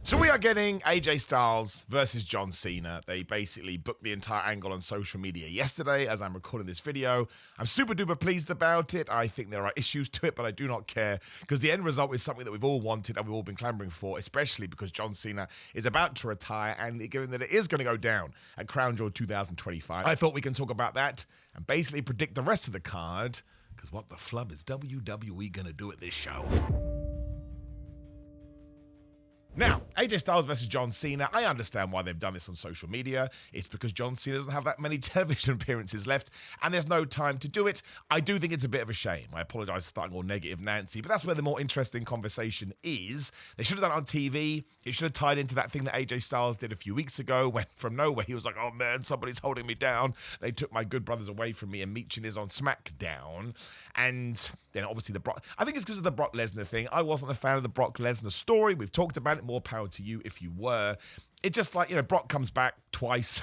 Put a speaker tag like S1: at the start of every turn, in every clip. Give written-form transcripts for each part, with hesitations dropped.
S1: So we are getting AJ Styles versus John Cena. They basically booked the entire angle on social media yesterday as I'm recording this video. I'm super duper pleased about it. I think there are issues to it, but I do not care because the end result is something that we've all wanted and we've all been clamoring for, especially because John Cena is about to retire and given that it is going to go down at Crown Jewel 2025, I thought we can talk about that and basically predict the rest of the card because what the flub is WWE going to do at this show? Now, AJ Styles versus John Cena, I understand why they've done this on social media. It's because John Cena doesn't have that many television appearances left, and there's no time to do it. I do think it's a bit of a shame. I apologize for starting all negative Nancy, but that's where the more interesting conversation is. They should have done it on TV. It should have tied into that thing that AJ Styles did a few weeks ago when from nowhere he was like, oh man, somebody's holding me down. They took my good brothers away from me, and Meechin is on SmackDown. And then obviously the Brock, I think it's because of the Brock Lesnar thing. I wasn't a fan of the Brock Lesnar story. We've talked about it. More power to you if you were. It just like, Brock comes back twice,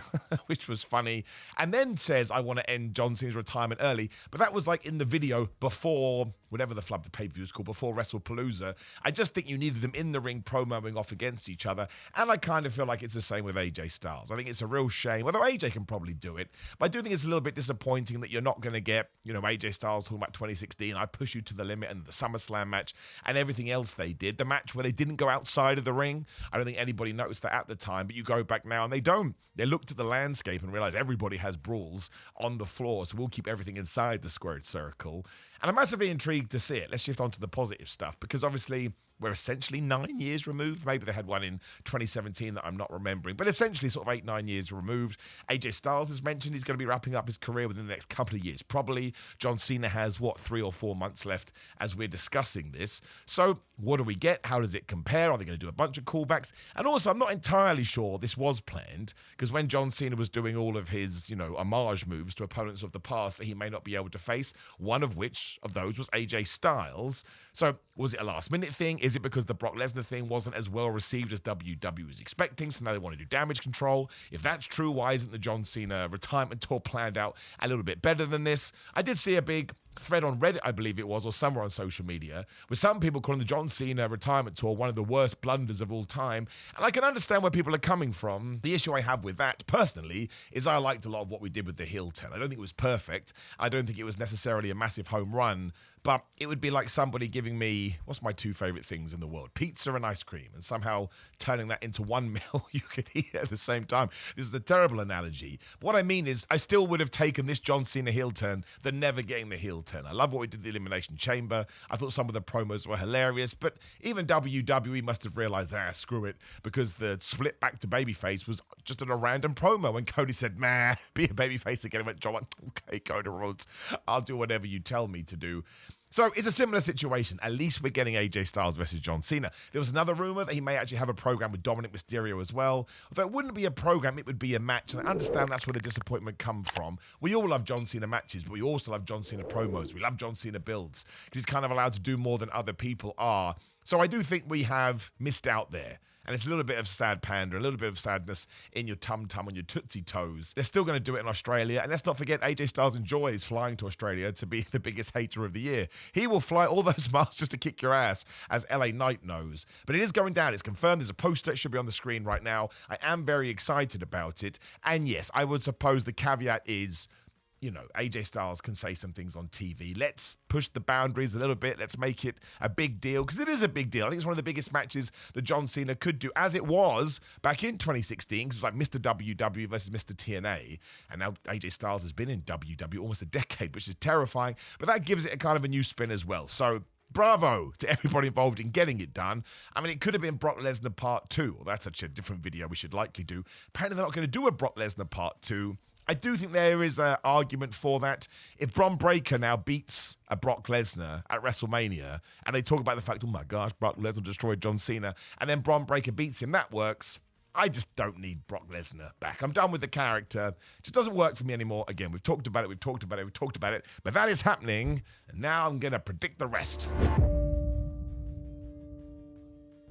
S1: which was funny, and then says, I want to end John Cena's retirement early. But that was like in the video before, whatever the flub the pay-per-view is called, before WrestlePalooza. I just think you needed them in the ring promoing off against each other. And I kind of feel like it's the same with AJ Styles. I think it's a real shame, although AJ can probably do it. But I do think it's a little bit disappointing that you're not going to get, AJ Styles talking about 2016, I push you to the limit, and the SummerSlam match and everything else they did. The match where they didn't go outside of the ring. I don't think anybody noticed that at the time, but you go back now and they don't. They looked at the landscape and realized everybody has brawls on the floor, so we'll keep everything inside the squared circle. And I'm massively intrigued to see it. Let's shift on to the positive stuff, because obviously we're essentially 9 years removed. Maybe they had one in 2017 that I'm not remembering, but essentially sort of 8-9 years removed. AJ Styles has mentioned he's going to be wrapping up his career within the next couple of years, probably. John Cena has, 3 or 4 months left as we're discussing this. So what do we get? How does it compare? Are they going to do a bunch of callbacks? And also, I'm not entirely sure this was planned, because when John Cena was doing all of his, homage moves to opponents of the past that he may not be able to face, one of which of those was AJ Styles. So was it a last-minute thing? Is it because the Brock Lesnar thing wasn't as well received as WWE was expecting, so now they want to do damage control? If that's true, why isn't the John Cena retirement tour planned out a little bit better than this? I did see a big thread on Reddit, I believe it was, or somewhere on social media, with some people calling the John Cena retirement tour one of the worst blunders of all time. And I can understand where people are coming from. The issue I have with that, personally, is I liked a lot of what we did with the heel turn. I don't think it was perfect. I don't think it was necessarily a massive home run, but it would be like somebody giving me, what's my two favorite things in the world? Pizza and ice cream, and somehow turning that into one meal you could eat at the same time. This is a terrible analogy. But what I mean is, I still would have taken this John Cena heel turn than never getting the heel turn. I love what we did at the Elimination Chamber. I thought some of the promos were hilarious, but even WWE must have realized, screw it, because the split back to babyface was just in a random promo, and Cody said, man, be a babyface again. I went, John, okay, Cody Rhodes, I'll do whatever you tell me to do. So it's a similar situation. At least we're getting AJ Styles versus John Cena. There was another rumor that he may actually have a program with Dominic Mysterio as well. Although it wouldn't be a program, it would be a match. And I understand that's where the disappointment comes from. We all love John Cena matches, but we also love John Cena promos. We love John Cena builds because he's kind of allowed to do more than other people are. So I do think we have missed out there. And it's a little bit of sad panda, a little bit of sadness in your tum-tum, on your tootsie toes. They're still going to do it in Australia. And let's not forget, AJ Styles enjoys flying to Australia to be the biggest hater of the year. He will fly all those miles just to kick your ass, as LA Knight knows. But it is going down. It's confirmed. There's a poster. It should be on the screen right now. I am very excited about it. And yes, I would suppose the caveat is, AJ Styles can say some things on TV. Let's push the boundaries a little bit. Let's make it a big deal, because it is a big deal. I think it's one of the biggest matches that John Cena could do, as it was back in 2016, because it was like Mr. WWE versus Mr. TNA. And now AJ Styles has been in WWE almost a decade, which is terrifying. But that gives it a kind of a new spin as well. So bravo to everybody involved in getting it done. I mean, it could have been Brock Lesnar Part 2. Well, that's such a different video we should likely do. Apparently, they're not going to do a Brock Lesnar Part 2. I do think there is an argument for that. If Bron Breakker now beats a Brock Lesnar at WrestleMania, and they talk about the fact, oh my gosh, Brock Lesnar destroyed John Cena, and then Bron Breakker beats him, that works. I just don't need Brock Lesnar back. I'm done with the character. It just doesn't work for me anymore. Again, we've talked about it, but that is happening, and now I'm going to predict the rest.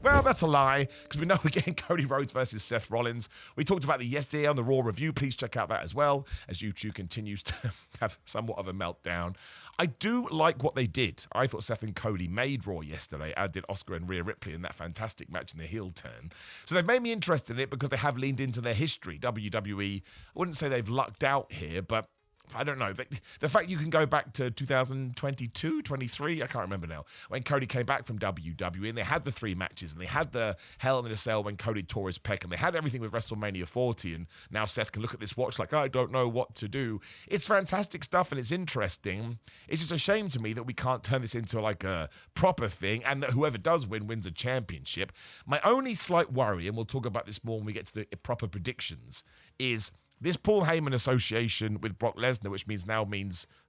S1: Well, that's a lie, because we know we're getting Cody Rhodes versus Seth Rollins. We talked about it yesterday on the Raw review. Please check out that as well, as YouTube continues to have somewhat of a meltdown. I do like what they did. I thought Seth and Cody made Raw yesterday, as did Oscar and Rhea Ripley in that fantastic match in the heel turn. So they've made me interested in it because they have leaned into their history. WWE, I wouldn't say they've lucked out here, but I don't know. The fact you can go back to 2022, 23, I can't remember now, when Cody came back from WWE and they had the 3 matches and they had the Hell in a Cell when Cody tore his pec and they had everything with WrestleMania 40, and now Seth can look at this watch like, I don't know what to do. It's fantastic stuff and it's interesting. It's just a shame to me that we can't turn this into like a proper thing and that whoever does win wins a championship. My only slight worry, and we'll talk about this more when we get to the proper predictions, is this Paul Heyman association with Brock Lesnar, which means, that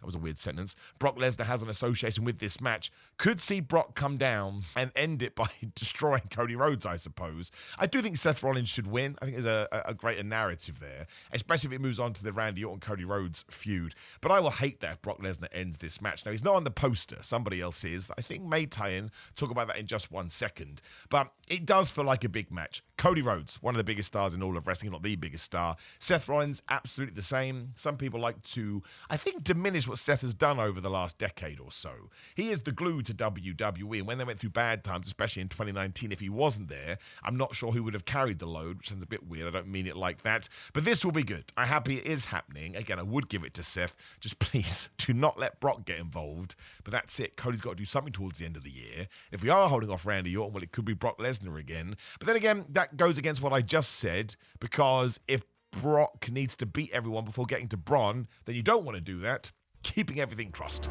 S1: was a weird sentence, Brock Lesnar has an association with this match, could see Brock come down and end it by destroying Cody Rhodes, I suppose. I do think Seth Rollins should win. I think there's a greater narrative there, especially if it moves on to the Randy Orton-Cody Rhodes feud. But I will hate that if Brock Lesnar ends this match. Now, he's not on the poster. Somebody else is. I think may tie in. Talk about that in just 1 second. But it does feel like a big match. Cody Rhodes, one of the biggest stars in all of wrestling, if not the biggest star. Seth Rollins, absolutely the same. Some people like to, I think, diminish what Seth has done over the last decade or so. He is the glue to WWE, and when they went through bad times, especially in 2019, if he wasn't there, I'm not sure who would have carried the load, which sounds a bit weird. I don't mean it like that. But this will be good. I'm happy it is happening. Again, I would give it to Seth. Just please do not let Brock get involved. But that's it. Cody's got to do something towards the end of the year. If we are holding off Randy Orton, well, it could be Brock Lesnar again. But then again, that goes against what I just said, because if Brock needs to beat everyone before getting to Braun, then you don't want to do that. Keeping everything crossed.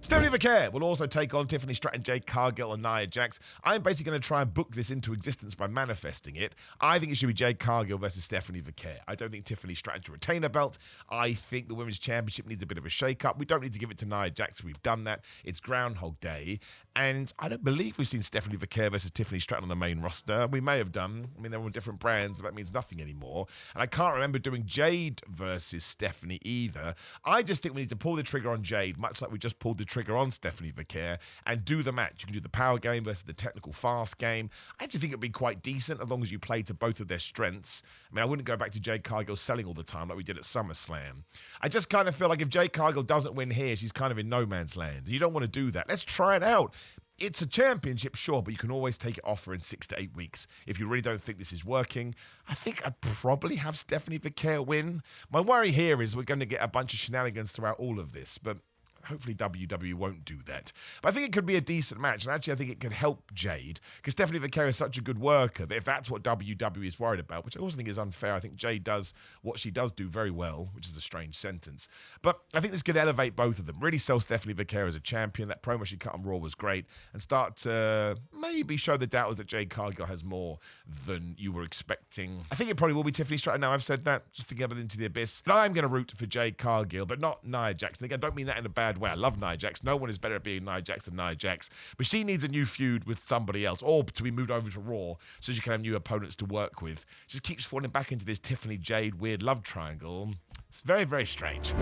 S1: Stephanie Vaquer will also take on Tiffany Stratton, Jade Cargill, and Nia Jax. I'm basically going to try and book this into existence by manifesting it. I think it should be Jade Cargill versus Stephanie Vaquer. I don't think Tiffany Stratton should retain her belt. I think the Women's Championship needs a bit of a shake-up. We don't need to give it to Nia Jax. We've done that. It's Groundhog Day. And I don't believe we've seen Stephanie Vaquer versus Tiffany Stratton on the main roster. We may have done. I mean, they're on different brands, but that means nothing anymore. And I can't remember doing Jade versus Stephanie either. I just think we need to pull the trigger on Jade, much like we just pulled the trigger on Stephanie Vaquer, and do the match. You can do the power game versus the technical fast game. I just think it'd be quite decent as long as you play to both of their strengths. I mean, I wouldn't go back to Jade Cargill selling all the time like we did at SummerSlam. I just kind of feel like if Jade Cargill doesn't win here, she's kind of in no man's land. You don't want to do that. Let's try it out. It's a championship, sure, but you can always take it off for in 6 to 8 weeks. If you really don't think this is working, I think I'd probably have Stephanie Vaquer win. My worry here is we're going to get a bunch of shenanigans throughout all of this, but hopefully WWE won't do that. But I think it could be a decent match, and actually I think it could help Jade, because Stephanie Vaquer is such a good worker that if that's what WWE is worried about, which I also think is unfair, I think Jade does what she does do very well, which is a strange sentence. But I think this could elevate both of them, really sell Stephanie Vaquer as a champion. That promo she cut on Raw was great, and start to maybe show the doubters that Jade Cargill has more than you were expecting. I think it probably will be Tiffany Stratton. Now I've said that, just to get it into the abyss. But I'm going to root for Jade Cargill, but not Nia Jax. Again, I don't mean that in a bad way. I love Nia Jax. No one is better at being Nia Jax than Nia Jax. But she needs a new feud with somebody else, or to be moved over to Raw so she can have new opponents to work with. She just keeps falling back into this Tiffany Jade weird love triangle. It's very, very strange.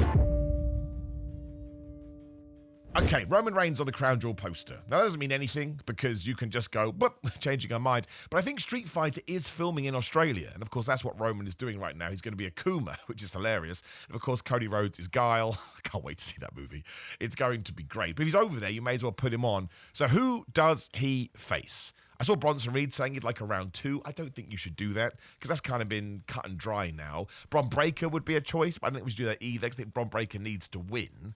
S1: Okay, Roman Reigns on the Crown Jewel poster. Now, that doesn't mean anything because you can just go, boop, changing our mind. But I think Street Fighter is filming in Australia. And of course, that's what Roman is doing right now. He's going to be Akuma, which is hilarious. And of course, Cody Rhodes is Guile. I can't wait to see that movie. It's going to be great. But if he's over there, you may as well put him on. So who does he face? I saw Bronson Reed saying he'd like a round 2. I don't think you should do that because that's kind of been cut and dry now. Bron Breakker would be a choice, but I don't think we should do that either. I think Bron Breakker needs to win.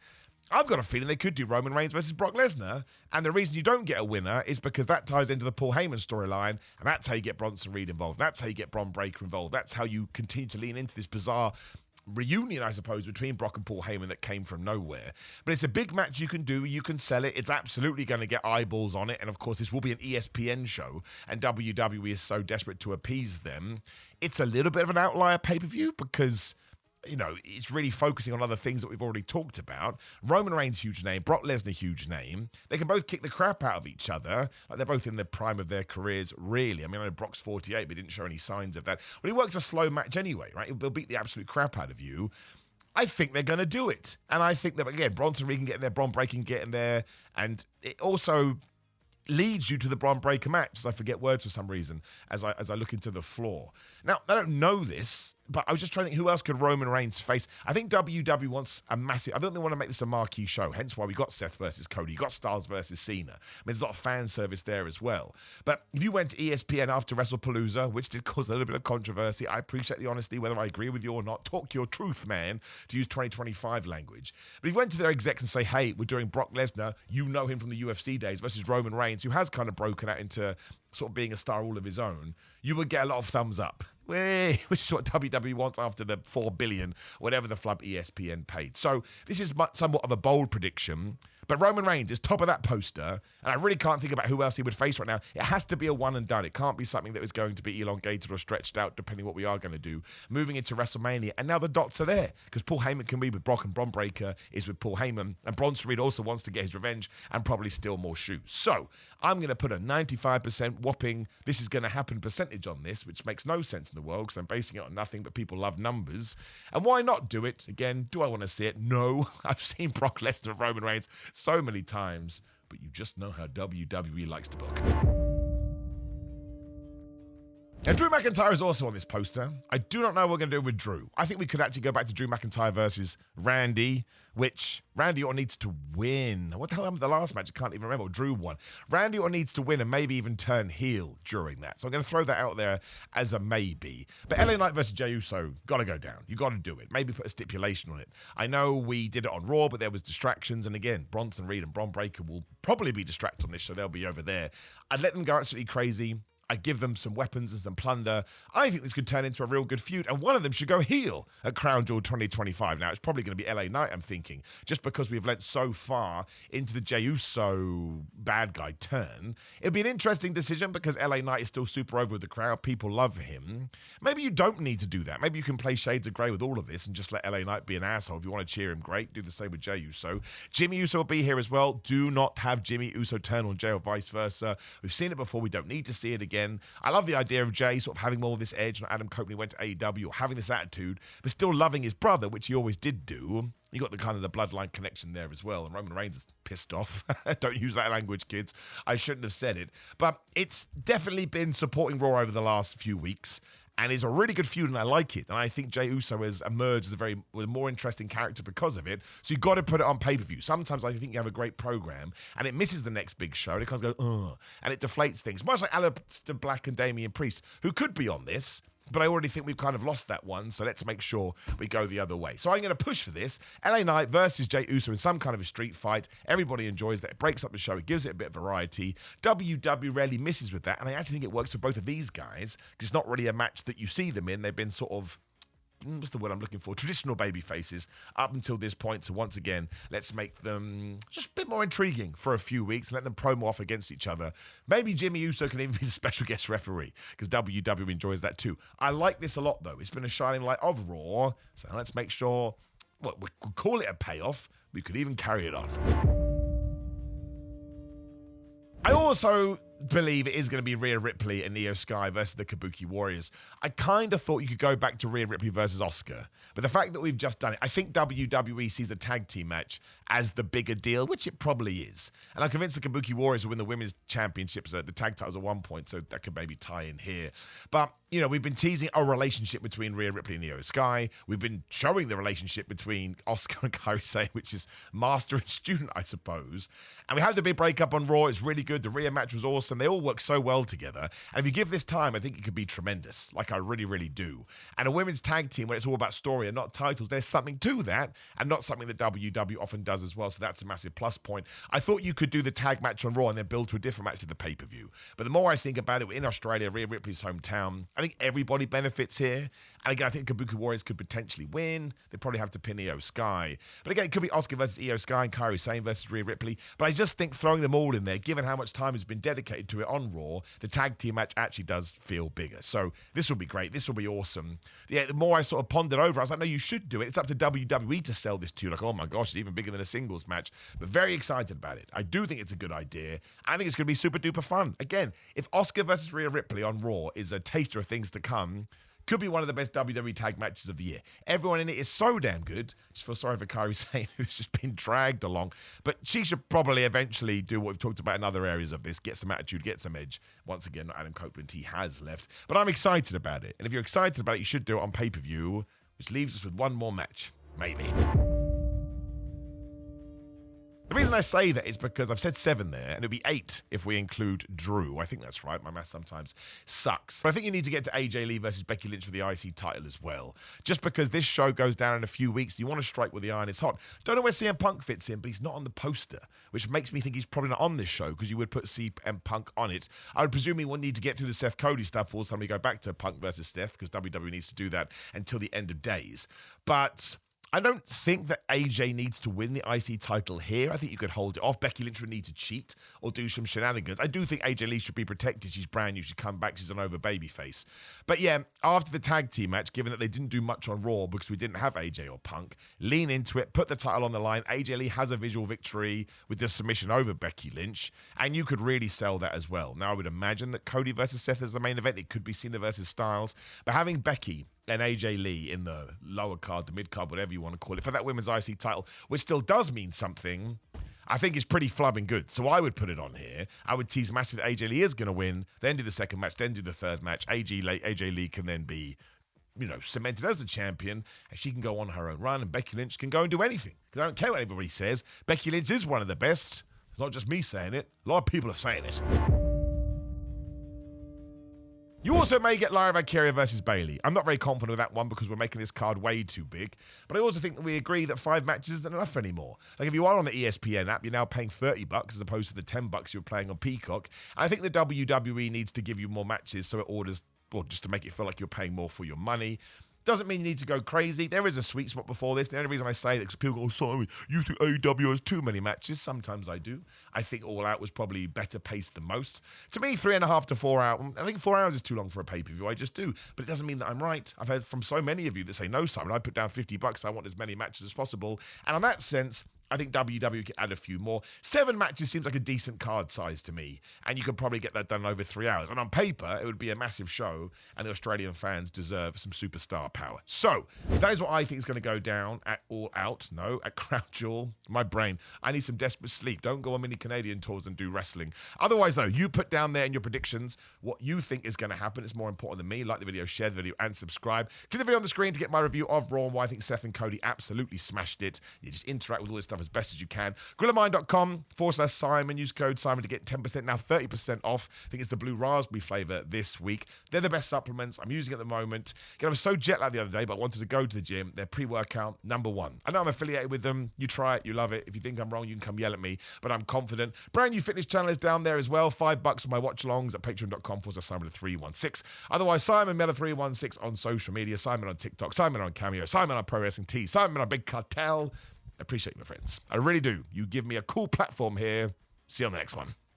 S1: I've got a feeling they could do Roman Reigns versus Brock Lesnar, and the reason you don't get a winner is because that ties into the Paul Heyman storyline, and that's how you get Bronson Reed involved. That's how you get Bron Breakker involved. That's how you continue to lean into this bizarre reunion, I suppose, between Brock and Paul Heyman that came from nowhere. But it's a big match you can do. You can sell it. It's absolutely going to get eyeballs on it, and of course, this will be an ESPN show, and WWE is so desperate to appease them. It's a little bit of an outlier pay-per-view because, you know, it's really focusing on other things that we've already talked about. Roman Reigns, huge name. Brock Lesnar, huge name. They can both kick the crap out of each other. Like, they're both in the prime of their careers, really. I mean, I know Brock's 48, but he didn't show any signs of that. But he works a slow match anyway, right? He'll beat the absolute crap out of you. I think they're going to do it. And I think that, again, Bronson Reed can get in there, Bron Breakker can get in there. And it also, leads you to the Bron Breakker match, as I forget words for some reason, as I look into the floor. Now, I don't know this, but I was just trying to think who else could Roman Reigns face. I think WWE wants a massive... I don't think they want to make this a marquee show, hence why we got Seth versus Cody, you got Styles versus Cena. I mean, there's a lot of fan service there as well. But if you went to ESPN after WrestlePalooza, which did cause a little bit of controversy, I appreciate the honesty, whether I agree with you or not. Talk your truth, man, to use 2025 language. But if you went to their execs and say, hey, we're doing Brock Lesnar, you know him from the UFC days, versus Roman Reigns, who has kind of broken out into sort of being a star all of his own, you would get a lot of thumbs up. Which is what WWE wants after the $4 billion, whatever the flub ESPN paid. So this is somewhat of a bold prediction, but Roman Reigns is top of that poster, and I really can't think about who else he would face right now. It has to be a one and done. It can't be something that is going to be elongated or stretched out, depending what we are going to do. Moving into WrestleMania, and now the dots are there, because Paul Heyman can be with Brock, and Bron Breakker is with Paul Heyman, and Bronson Reed also wants to get his revenge, and probably steal more shoes. So I'm going to put a 95% whopping this is going to happen percentage on this, which makes no sense in the world, because I'm basing it on nothing, but people love numbers. And why not do it? Again, do I want to see it? No. I've seen Brock Lesnar and Roman Reigns so many times, but you just know how WWE likes to book. And Drew McIntyre is also on this poster. I do not know what we're going to do with Drew. I think we could actually go back to Drew McIntyre versus Randy, which Randy Orton needs to win. What the hell happened to the last match? I can't even remember. Drew won. Randy Orton needs to win and maybe even turn heel during that. So I'm going to throw that out there as a maybe. But LA Knight versus Jey Uso, got to go down. You got to do it. Maybe put a stipulation on it. I know we did it on Raw, but there was distractions. And again, Bronson Reed and Bron Breakker will probably be distracted on this, so they'll be over there. I'd let them go absolutely crazy. I give them some weapons and some plunder. I think this could turn into a real good feud, and one of them should go heel at Crown Jewel 2025. Now, it's probably going to be LA Knight, I'm thinking, just because we've led so far into the Jey Uso bad guy turn. It'd be an interesting decision because LA Knight is still super over with the crowd. People love him. Maybe you don't need to do that. Maybe you can play Shades of Grey with all of this and just let LA Knight be an asshole. If you want to cheer him, great. Do the same with Jey Uso. Jimmy Uso will be here as well. Do not have Jimmy Uso turn on Jey or vice versa. We've seen it before. We don't need to see it again. I love the idea of Jay sort of having more of this edge, and Adam Cope went to AEW, or having this attitude, but still loving his brother, which he always did do. You got the kind of the bloodline connection there as well, and Roman Reigns is pissed off. Don't use that language, kids. I shouldn't have said it. But it's definitely been supporting Raw over the last few weeks, and it's a really good feud, and I like it. And I think Jey Uso has emerged as a more interesting character because of it. So you've got to put it on pay-per-view. Sometimes I think you have a great program, and it misses the next big show, and it kind of goes, ugh, and it deflates things. Much like Aleister Black and Damian Priest, who could be on this, but I already think we've kind of lost that one, so let's make sure we go the other way. So I'm going to push for this. LA Knight versus Jey Uso in some kind of a street fight. Everybody enjoys that. It breaks up the show. It gives it a bit of variety. WWE rarely misses with that, and I actually think it works for both of these guys, because it's not really a match that you see them in. They've been sort of, what's the word I'm looking for? Traditional baby faces up until this point. So once again, let's make them just a bit more intriguing for a few weeks and let them promo off against each other. Maybe Jimmy Uso can even be the special guest referee because WWE enjoys that too. I like this a lot though. It's been a shining light of Raw. So let's make sure, we could call it a payoff. We could even carry it on. I also believe it is going to be Rhea Ripley and Io Sky versus the Kabuki Warriors. I kind of thought you could go back to Rhea Ripley versus Asuka, but the fact that we've just done it, I think WWE sees the tag team match as the bigger deal, which it probably is. And I'm convinced the Kabuki Warriors will win the women's championships, the tag titles at one point, so that could maybe tie in here. But, you know, we've been teasing a relationship between Rhea Ripley and Io Sky. We've been showing the relationship between Asuka and Kairi Sane, which is master and student, I suppose. And we had the big breakup on Raw. It's really good. The Rhea match was awesome. They all work so well together. And if you give this time, I think it could be tremendous. Like, I really, really do. And a women's tag team where it's all about story and not titles, there's something to that, and not something that WWE often does as well. So that's a massive plus point. I thought you could do the tag match on Raw and then build to a different match at the pay-per-view. But the more I think about it, we're in Australia, Rhea Ripley's hometown. I think everybody benefits here. And again, I think Kabuki Warriors could potentially win. They probably have to pin Io Sky. But again, it could be Asuka versus Io Sky and Kairi Sane versus Rhea Ripley. But I just think throwing them all in there, given how much time has been dedicated to it on Raw, the tag team match actually does feel bigger. So this will be great. This will be awesome. Yeah, the more I sort of pondered over, I was like, no, you should do it. It's up to WWE to sell this to you. Like, oh my gosh, it's even bigger than a singles match. But very excited about it. I do think it's a good idea. I think it's going to be super duper fun. Again, if Asuka versus Rhea Ripley on Raw is a taster of things to come, Could be one of the best WWE tag matches of the year. Everyone in it is so damn good. Just feel sorry for Kairi Sane, who's just been dragged along. But she should probably eventually do what we've talked about in other areas of this, get some attitude, get some edge. Once again, not Adam Copeland, he has left. But I'm excited about it. And if you're excited about it, you should do it on pay-per-view, which leaves us with one more match. Maybe. The reason I say that is because I've said 7 there, and it'll be 8 if we include Drew. I think that's right. My math sometimes sucks. But I think you need to get to AJ Lee versus Becky Lynch for the IC title as well. Just because this show goes down in a few weeks, and you want to strike where the iron is hot. Don't know where CM Punk fits in, but he's not on the poster, which makes me think he's probably not on this show because you would put CM Punk on it. I would presume he will need to get through the Seth Cody stuff before somebody go back to Punk versus Seth because WWE needs to do that until the end of days. But I don't think that AJ needs to win the IC title here. I think you could hold it off. Becky Lynch would need to cheat or do some shenanigans. I do think AJ Lee should be protected. She's brand new. She come back. She's an over babyface. But yeah, after the tag team match, given that they didn't do much on Raw because we didn't have AJ or Punk, lean into it, put the title on the line. AJ Lee has a visual victory with the submission over Becky Lynch, and you could really sell that as well. Now, I would imagine that Cody versus Seth is the main event. It could be Cena versus Styles, but having Becky and AJ Lee in the lower card, the mid card, whatever you want to call it, for that women's IC title, which still does mean something, I think is pretty flubbing good. So I would put it on here. I would tease a match that AJ Lee is going to win, then do the second match, then do the third match. AJ Lee can then be, cemented as the champion, and she can go on her own run, and Becky Lynch can go and do anything. Because I don't care what anybody says. Becky Lynch is one of the best. It's not just me saying it. A lot of people are saying it. You also may get Lyra Valkyria versus Bayley. I'm not very confident with that one because we're making this card way too big. But I also think that we agree that 5 matches isn't enough anymore. Like if you are on the ESPN app, you're now paying $30 as opposed to the $10 you were playing on Peacock. And I think the WWE needs to give you more matches so it orders, well, just to make it feel like you're paying more for your money. Doesn't mean you need to go crazy. There is a sweet spot before this. The only reason I say that is people go, oh, sorry, you think AEW has too many matches. Sometimes I do. I think All Out was probably better paced than most. To me, 3.5 to 4 hours. I think 4 hours is too long for a pay-per-view. I just do. But it doesn't mean that I'm right. I've heard from so many of you that say, no, Simon, I put down $50. I want as many matches as possible. And on that sense, I think WWE could add a few more. 7 matches seems like a decent card size to me, and you could probably get that done in over 3 hours. And on paper, it would be a massive show, and the Australian fans deserve some superstar power. So, that is what I think is going to go down at All Out. No, at Crown Jewel. My brain. I need some desperate sleep. Don't go on mini Canadian tours and do wrestling. Otherwise, though, you put down there in your predictions what you think is going to happen. It's more important than me. Like the video, share the video, and subscribe. Click the video on the screen to get my review of Raw and why I think Seth and Cody absolutely smashed it. You just interact with all this stuff as best as you can. GorillaMind.com/Simon. Use code Simon to get 10%, now 30% off. I think it's the blue raspberry flavor this week. They're the best supplements I'm using at the moment. Again, I was so jet lagged the other day, but I wanted to go to the gym. They're pre-workout #1. I know I'm affiliated with them. You try it, you love it. If you think I'm wrong, you can come yell at me, but I'm confident. Brand new fitness channel is down there as well. $5 for my watch-alongs at patreon.com/Simon316. Otherwise, Simon Miller 316 on social media. Simon on TikTok. Simon on Cameo. Simon on Pro Wrestling Tees. Simon on Big Cartel. I appreciate you, my friends. I really do. You give me a cool platform here. See you on the next one.